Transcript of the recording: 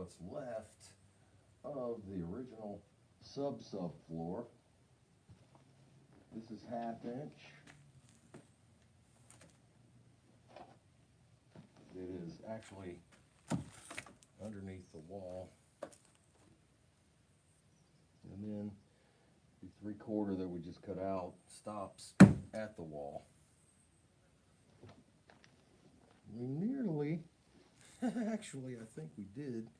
what's left of the original subfloor. This is 1/2 inch. It is actually underneath the wall. And then the 3/4 that we just cut out stops at the wall. We nearly, actually I think we did